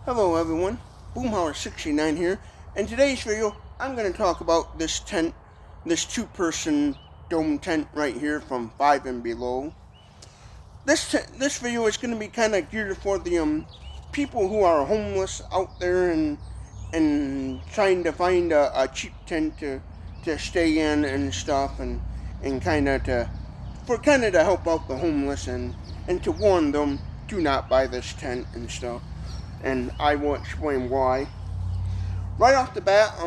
Hello everyone, Boomhauer69 here, and today's video I'm going to talk about this tent, this two-person dome tent right here from 5 and Below. This video is going to be kind of geared for the people who are homeless out there and trying to find a cheap tent to stay in and stuff, and kind of to help out the homeless and to warn them, do not buy this tent and stuff. And I will explain why. Right off the bat,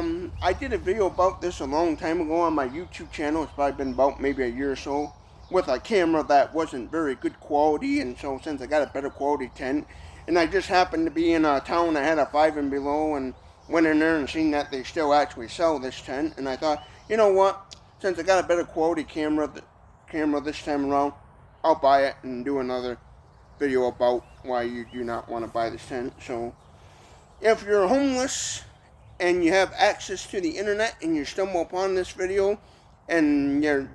I did a video about this a long time ago on my YouTube channel. It's probably been about maybe a year or so, with a camera that wasn't very good quality, and so since I got a better quality tent, and I just happened to be in a town that had a 5 and Below, and went in there and seen that they still actually sell this tent, and I thought, you know what, since I got a better quality camera this time around, I'll buy it and do another video about why you do not want to buy this tent. So if you're homeless and you have access to the internet and you stumble upon this video and you're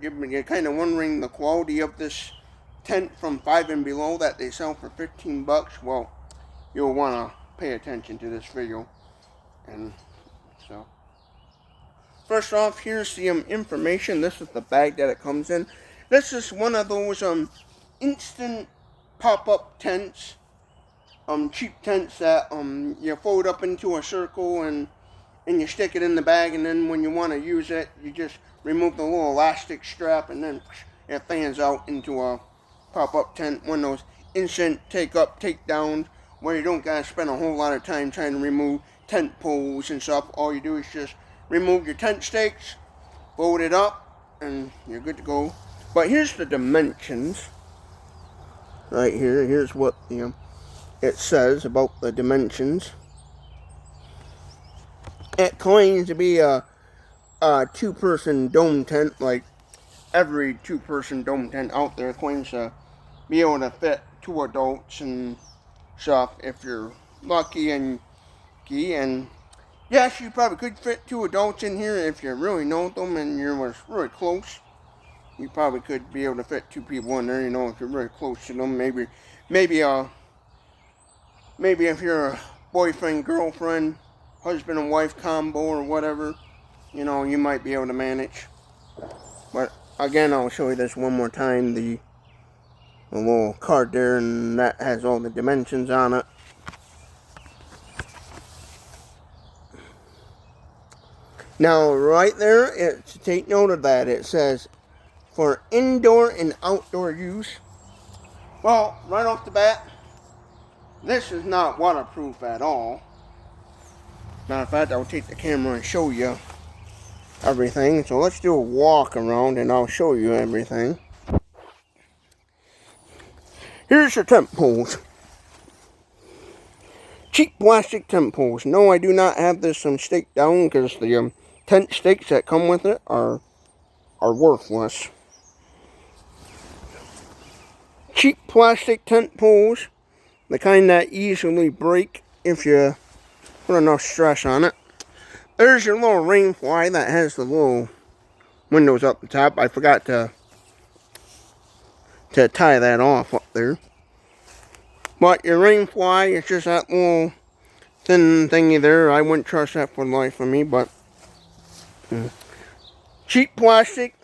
kind of wondering the quality of this tent from 5 and Below that they sell for 15 bucks, well, you'll want to pay attention to this video. And so first off, here's the information. This is the bag that it comes in. This is one of those instant pop-up tents, cheap tents that you fold up into a circle and you stick it in the bag, and then when you want to use it, you just remove the little elastic strap, and then it fans out into a pop-up tent. One of those instant takedown, where you don't gotta spend a whole lot of time trying to remove tent poles and stuff. All you do is just remove your tent stakes, fold it up, and you're good to go. But here's the dimensions. Right here, here's what it says about the dimensions. It claims to be a two-person dome tent, like every two-person dome tent out there claims to be able to fit 2 adults and stuff if you're lucky and yes, you probably could fit 2 adults in here if you really know them and you're really close. You probably could be able to fit 2 people in there, if you're very close to them. Maybe if you're a boyfriend, girlfriend, husband and wife combo or whatever, you might be able to manage. But again, I'll show you this one more time. The little card there, and that has all the dimensions on it. Now, right there, take note of that. It says, for indoor and outdoor use. Well, right off the bat, this is not waterproof at all. Matter of fact, I'll take the camera and show you everything. So let's do a walk around and I'll show you everything. Here's your tent poles. Cheap plastic tent poles. No, I do not have this staked down because the tent stakes that come with it are worthless. Cheap plastic tent poles, the kind that easily break if you put enough stress on it. There's your little rain fly that has the little windows up the top. I forgot to tie that off up there. But your rain fly is just that little thin thingy there. I wouldn't trust that for the life of me, but cheap plastic.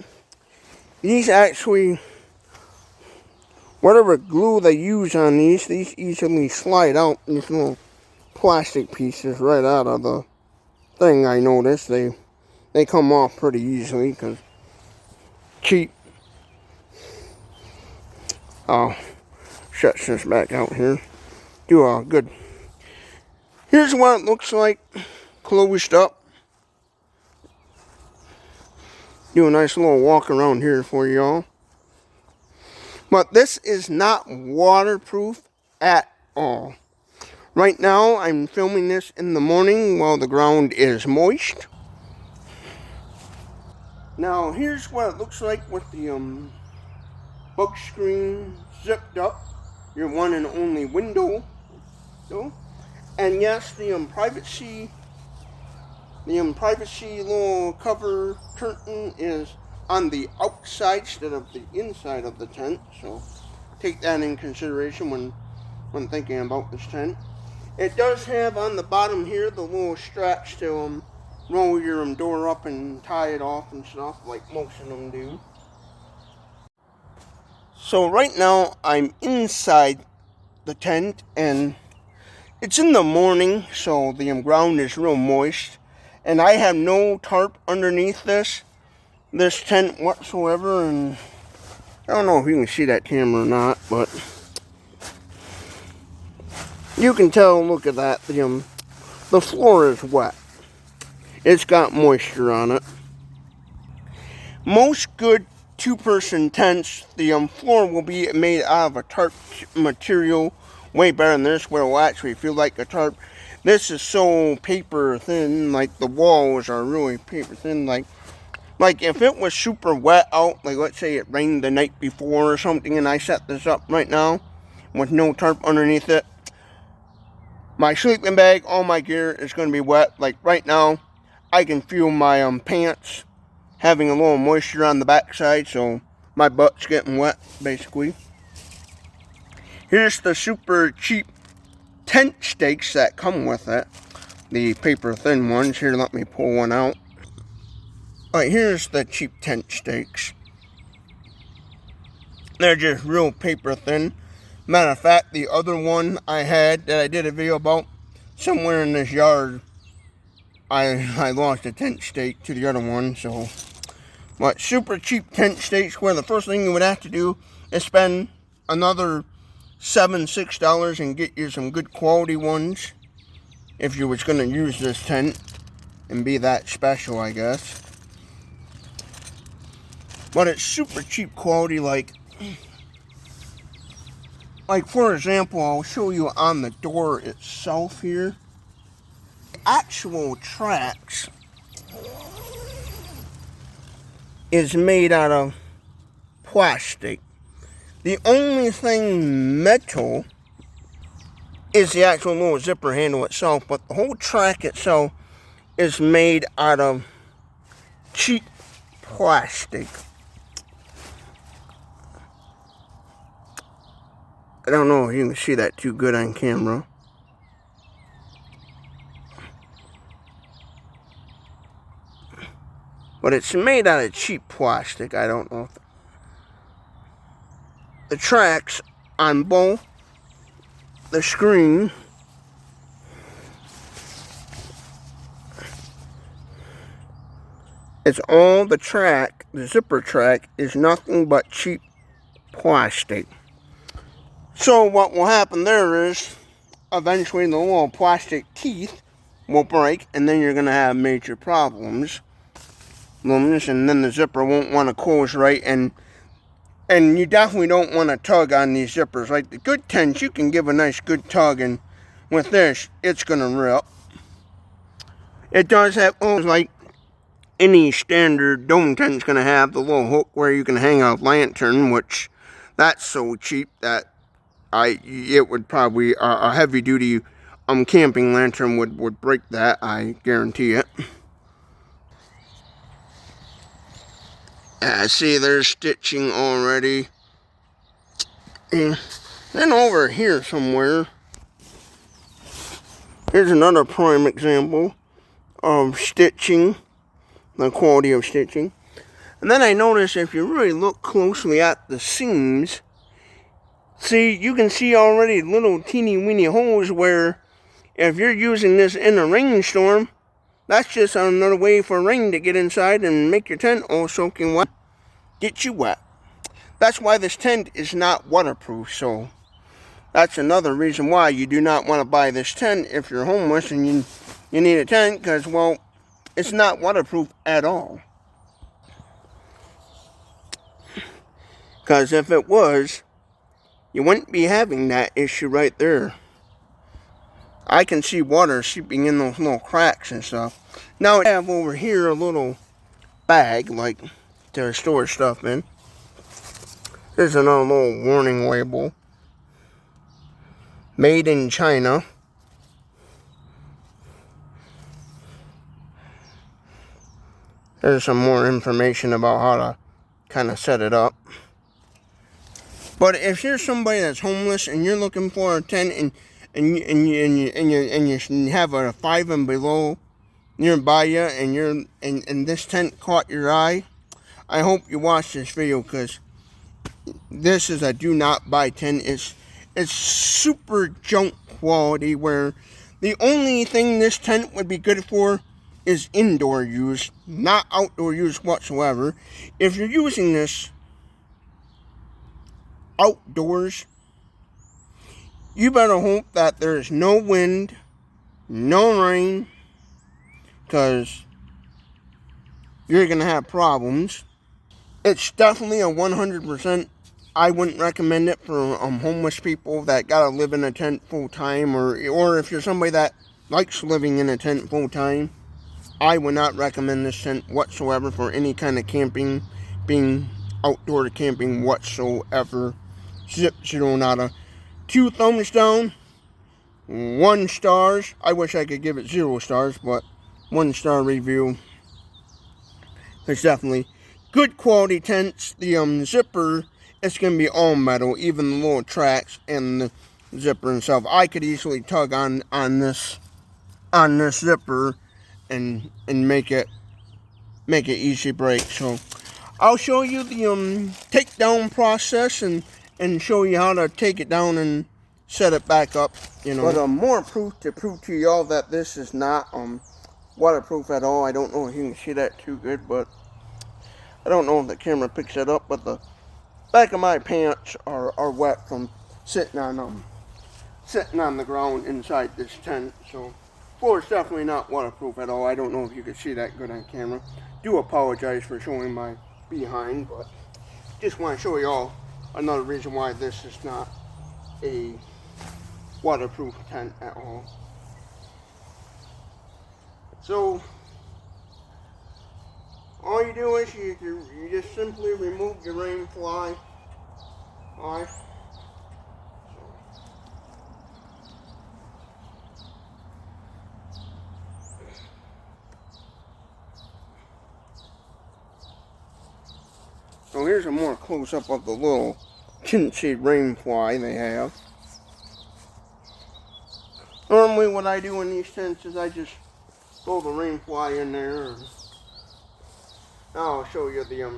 These actually, whatever glue they use on these easily slide out, these little plastic pieces right out of the thing. I noticed they come off pretty easily because cheap. I'll shut this back out here. Do a good. Here's what it looks like closed up. Do a nice little walk around here for y'all. But this is not waterproof at all. Right now, I'm filming this in the morning while the ground is moist. Now, here's what it looks like with the book screen zipped up. Your one and only window. And yes, the privacy little cover curtain is on the outside instead of the inside of the tent. So take that in consideration when thinking about this tent. It does have on the bottom here the little straps to roll your door up and tie it off and stuff like most of them do. So right now I'm inside the tent and it's in the morning, so the ground is real moist, and I have no tarp underneath this tent whatsoever. And I don't know if you can see that camera or not, but you can tell. Look at that. The floor is wet. It's got moisture on it. Most good two-person tents, the floor will be made out of a tarp material, way better than this, where it will actually feel like a tarp. This is so paper thin, like the walls are really paper thin. Like if it was super wet out, like let's say it rained the night before or something, and I set this up right now with no tarp underneath it, my sleeping bag, all my gear is going to be wet. Like right now, I can feel my pants having a little moisture on the backside, so my butt's getting wet, basically. Here's the super cheap tent stakes that come with it. The paper thin ones. Here, let me pull one out. Alright, here's the cheap tent stakes. They're just real paper thin. Matter of fact, the other one I had that I did a video about, somewhere in this yard, I lost a tent stake to the other one, so. But super cheap tent stakes, where the first thing you would have to do is spend another $6 and get you some good quality ones if you was going to use this tent and be that special, I guess. But it's super cheap quality. Like for example, I'll show you on the door itself here. Actual tracks is made out of plastic. The only thing metal is the actual little zipper handle itself, but the whole track itself is made out of cheap plastic. I don't know if you can see that too good on camera. But it's made out of cheap plastic. I don't know if the tracks on both the screen it's all the track, the zipper track is nothing but cheap plastic. So what will happen there is eventually the little plastic teeth will break, and then you're going to have major problems. And then the zipper won't want to close right, and you definitely don't want to tug on these zippers. Like the good tents, you can give a nice good tug, and with this, it's going to rip. It does have, like any standard dome tent's going to have, the little hook where you can hang a lantern, which that's so cheap that it would probably, a heavy duty camping lantern would break that, I guarantee it. See, there's stitching already. And then over here somewhere, here's another prime example of stitching, the quality of stitching. And then I noticed if you really look closely at the seams, see, you can see already little teeny weeny holes where if you're using this in a rainstorm, that's just another way for rain to get inside and make your tent all soaking wet, get you wet. That's why this tent is not waterproof, so that's another reason why you do not want to buy this tent if you're homeless and you need a tent, because, well, it's not waterproof at all. Because if it was, you wouldn't be having that issue right there. I can see water seeping in those little cracks and stuff. Now I have over here a little bag, like to store stuff in. There's another little warning label. Made in China. There's some more information about how to kind of set it up. But if you're somebody that's homeless and you're looking for a tent you have a 5 and below nearby you, and this tent caught your eye, I hope you watch this video, because this is a do not buy tent. It's super junk quality, where the only thing this tent would be good for is indoor use, not outdoor use whatsoever. If you're using this outdoors, you better hope that there's no wind, no rain, because you're going to have problems. It's definitely a 100%. I wouldn't recommend it for homeless people that gotta live in a tent full time, or if you're somebody that likes living in a tent full time. I would not recommend this tent whatsoever for any kind of camping, being outdoor camping whatsoever. Zip 0 nada. 2 thumbs down, 1 stars. I wish I could give it 0 stars, but 1 star review. It's definitely good quality tents. The zipper, it's going to be all metal, even the little tracks and the zipper itself. I could easily tug on this zipper and make it easy break. So I'll show you the takedown process and show you how to take it down and set it back up, you know. But more proof to y'all that this is not waterproof at all. I don't know if you can see that too good, but I don't know if the camera picks it up, but the back of my pants are wet from sitting on the ground inside this tent. So floor is definitely not waterproof at all. I don't know if you can see that good on camera. Do apologize for showing my behind, but just want to show you all another reason why this is not a waterproof tent at all. So all you do is you just simply remove your rain fly. Alright. So here's a more close-up of the little chintzy rain fly they have. Normally what I do in these tents is I just throw the rain fly in there. Now I'll show you the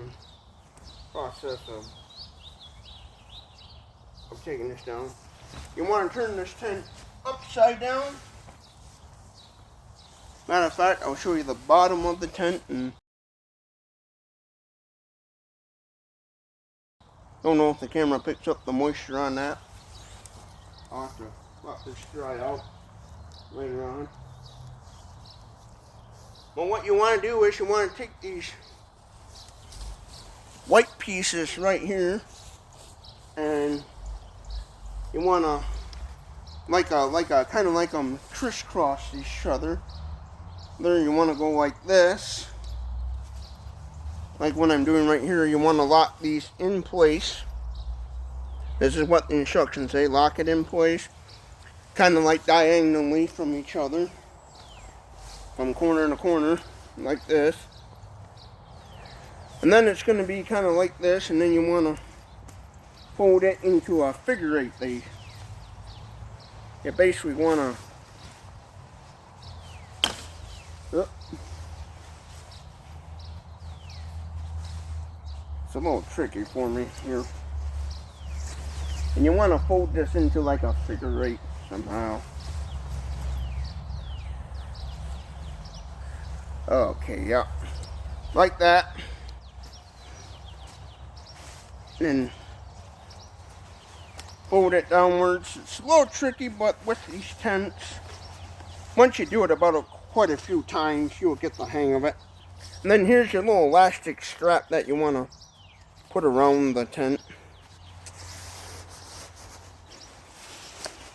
process of taking this down. You want to turn this tent upside down. Matter of fact, I'll show you the bottom of the tent, and don't know if the camera picks up the moisture on that. I'll have to let this dry out later on. But what you want to do is you want to take these white pieces right here, and you want to kind of like crisscross each other. There, you want to go like this, like what I'm doing right here. You want to lock these in place. This is what the instructions say. Lock it in place, kind of like diagonally from each other, from corner to corner, like this. And then it's going to be kind of like this, and then you want to fold it into a figure 8. You basically want to it's a little tricky for me here. And you want to fold this into like a figure 8 somehow. Okay, yeah. Like that. And fold it downwards. It's a little tricky, but with these tents, once you do it about quite a few times, you'll get the hang of it. And then here's your little elastic strap that you want to put around the tent.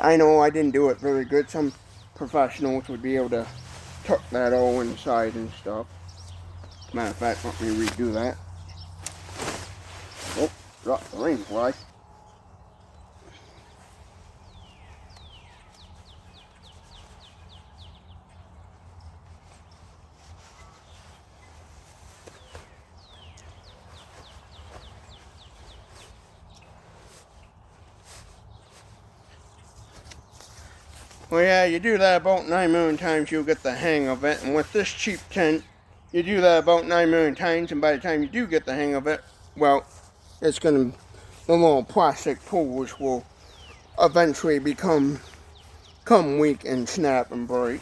I know I didn't do it very good. Some professionals would be able to tuck that all inside and stuff. Matter of fact, let me redo that. Oh, dropped the rain fly. Well, yeah, you do that about 9 million times, you'll get the hang of it. And with this cheap tent, you do that about 9 million times, and by the time you do get the hang of it, well, it's going to, the little plastic poles will eventually become weak and snap and break.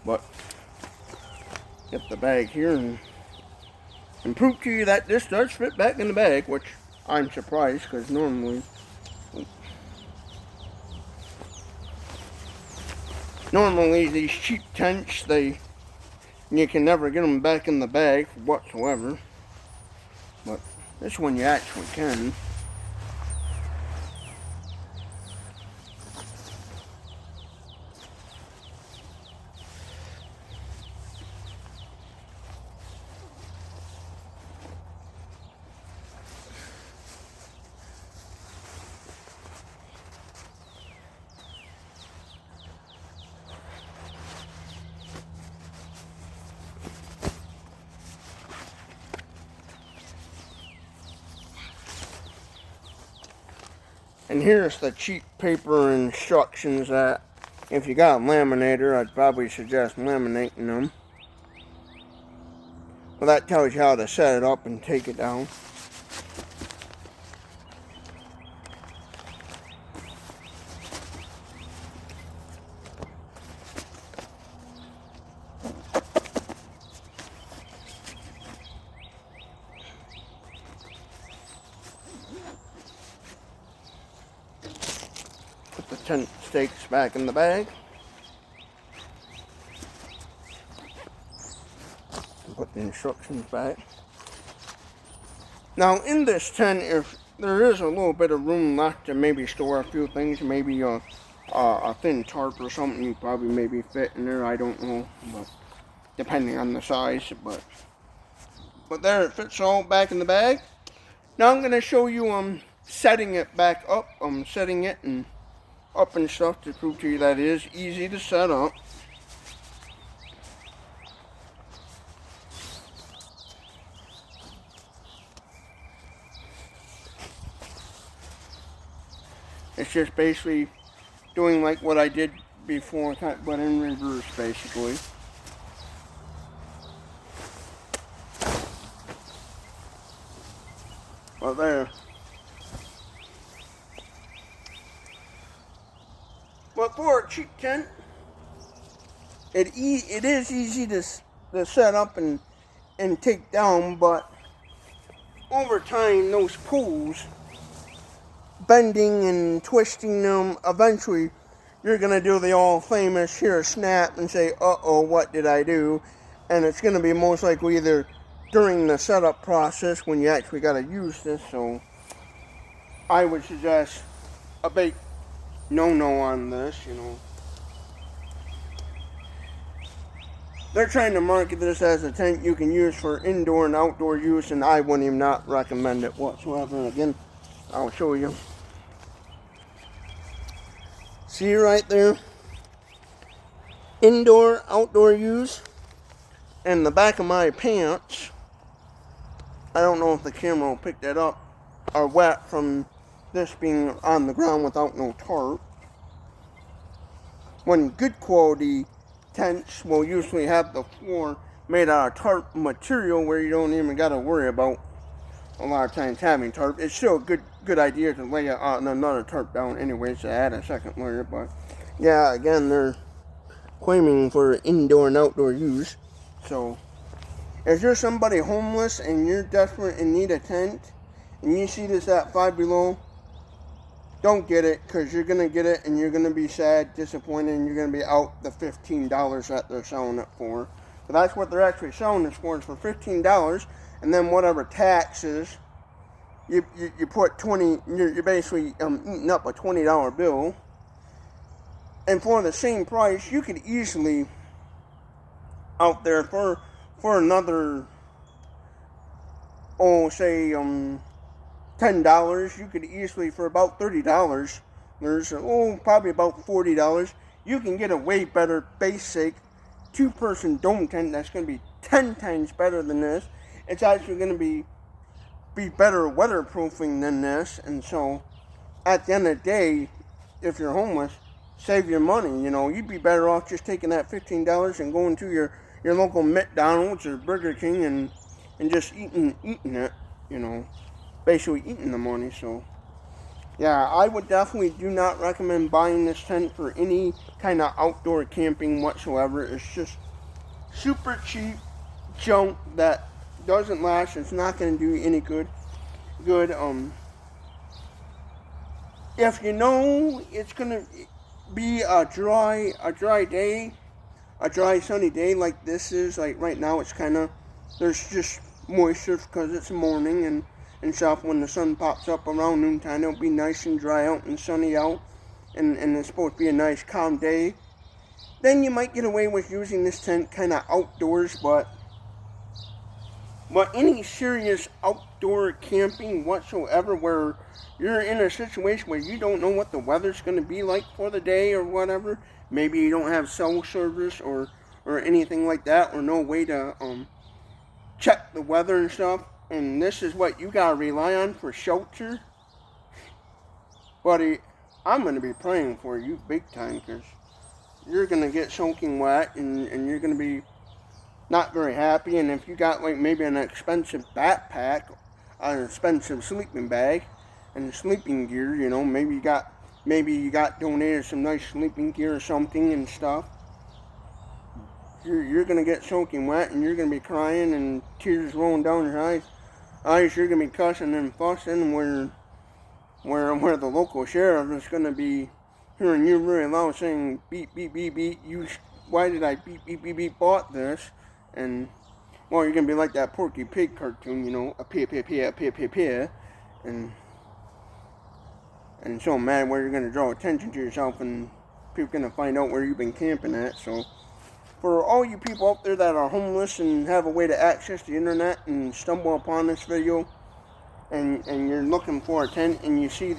But get the bag here and prove to you that this does fit back in the bag, which I'm surprised, because normally these cheap tents, you can never get them back in the bag whatsoever. But this one you actually can. And here's the cheap paper instructions that, if you got a laminator, I'd probably suggest laminating them. Well, that tells you how to set it up and take it down. Put the tent stakes back in the bag. Put the instructions back. Now in this tent, if there is a little bit of room left to maybe store a few things, maybe a thin tarp or something, you probably maybe fit in there, I don't know, but depending on the size, but there it fits all back in the bag. Now I'm going to show you setting it back up, setting it and up and stuff to prove to you that it is easy to set up. It's just basically doing like what I did before, but in reverse basically. Well, there. But for a cheap tent, it is easy to set up and take down, but over time those poles, bending and twisting them, eventually you're going to do the all famous hear a snap and say, uh-oh, what did I do? And it's going to be most likely either during the setup process when you actually got to use this. So I would suggest a big no-no on this, you know. They're trying to market this as a tent you can use for indoor and outdoor use, and I wouldn't even not recommend it whatsoever. And again, I'll show you. See right there? Indoor, outdoor use. And the back of my pants, I don't know if the camera will pick that up, are wet from this being on the ground without no tarp. When good quality tents will usually have the floor made out of tarp material where you don't even got to worry about a lot of times having tarp. It's still a good idea to lay another tarp down anyways to add a second layer, but yeah, again, they're claiming for indoor and outdoor use. So if you're somebody homeless and you're desperate and need a tent and you see this at Five Below, don't get it, because you're going to get it and you're going to be sad, disappointed, and you're going to be out the $15 that they're selling it for. But that's what they're actually selling this for, is for $15, and then whatever taxes, you put 20, you're basically eating up a $20 bill. And for the same price, you could easily, out there, for another, say, $10, you could easily, for about $30, there's probably about $40, you can get a way better basic two-person dome tent that's going to be 10 times better than this. It's actually going to be better weatherproofing than this. And so at the end of the day, if you're homeless, save your money. You know, you'd be better off just taking that $15 and going to your local McDonald's or Burger King and just eating it. You know, basically eating the money. So yeah, I would definitely do not recommend buying this tent for any kind of outdoor camping whatsoever. It's just super cheap junk that doesn't last. It's not going to do any good. If you know it's going to be a dry day, a dry sunny day like this is, like right now it's kind of, there's just moisture because it's morning and stuff. When the sun pops up around noontime, it'll be nice and dry out and sunny out, and it's supposed to be a nice calm day. Then you might get away with using this tent kind of outdoors, but any serious outdoor camping whatsoever where you're in a situation where you don't know what the weather's going to be like for the day or whatever, maybe you don't have cell service or anything like that, or no way to check the weather and stuff, and this is what you gotta rely on for shelter, buddy, I'm gonna be praying for you big time, because you're gonna get soaking wet and you're gonna be not very happy. And if you got like maybe an expensive backpack, an expensive sleeping bag, and sleeping gear, you know, maybe you got donated some nice sleeping gear or something and stuff, you're gonna get soaking wet and you're gonna be crying and tears rolling down your eyes. You're gonna be cussing and fussing where the local sheriff is gonna be hearing you really loud saying beep beep beep beep. Why did I beep beep beep beep bought this? And well, you're gonna be like that Porky Pig cartoon, you know, a pia, and so mad where you're gonna draw attention to yourself and people gonna find out where you've been camping at. So for all you people out there that are homeless and have a way to access the internet and stumble upon this video, and you're looking for a tent and you see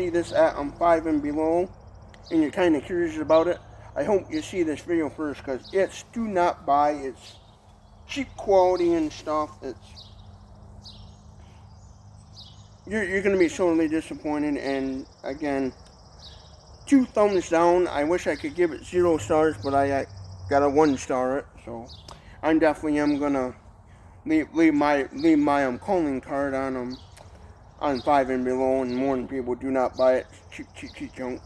this at 5 and below, and you're kind of curious about it, I hope you see this video first, because it's do not buy. It's cheap quality and stuff. You're going to be sorely disappointed. And again, 2 thumbs down. I wish I could give it 0 stars, but I got a 1 star it. So I definitely am gonna leave my calling card on 5 and below, and warn people, do not buy it. Cheap junk.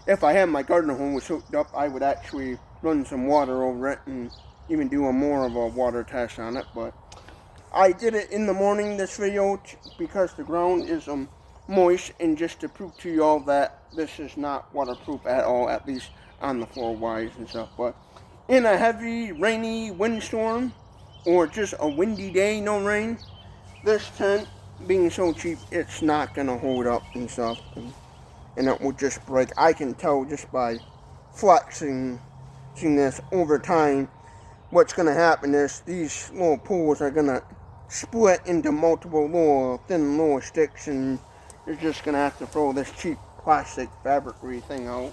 If I had my garden hose hooked up, I would actually run some water over it and even do more of a water test on it. But I did it in the morning, this video, because the ground is moist, and just to prove to y'all that this is not waterproof at all, at least on the floor wise and stuff. But in a heavy rainy windstorm, or just a windy day, no rain, this tent, being so cheap, it's not gonna hold up and stuff, and it will just break. I can tell just by flexing this over time. What's gonna happen is these little poles are gonna split into multiple thin sticks, and you're just gonna have to throw this cheap plastic fabric-y thing out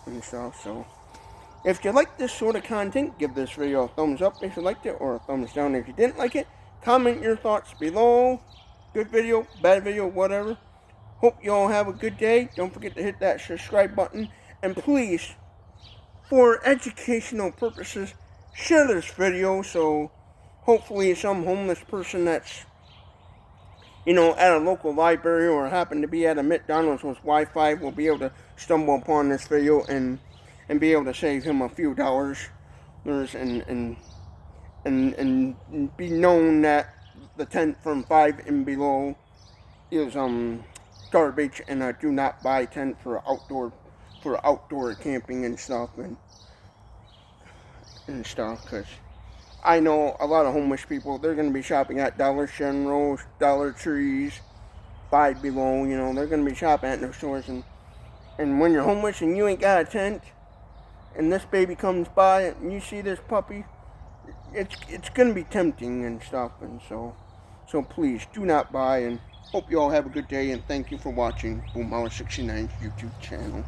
and stuff. So if you like this sort of content, give this video a thumbs up if you liked it, or a thumbs down if you didn't like it. Comment your thoughts below. Good video, bad video, whatever. Hope you all have a good day. Don't forget to hit that subscribe button. And please, for educational purposes, share this video so hopefully some homeless person that's, you know, at a local library or happen to be at a McDonald's with Wi-Fi will be able to stumble upon this video and be able to save him a few dollars, and be known that the tent from 5 and below is garbage, and I do not buy tent for outdoor camping and stuff, because I know a lot of homeless people, they're going to be shopping at Dollar Generals, Dollar Trees, 5 below, you know, they're going to be shopping at those stores, and when you're homeless and you ain't got a tent, and this baby comes by and you see this puppy, it's going to be tempting and stuff, and so please do not buy, and hope you all have a good day, and thank you for watching Boomhauer69's YouTube channel.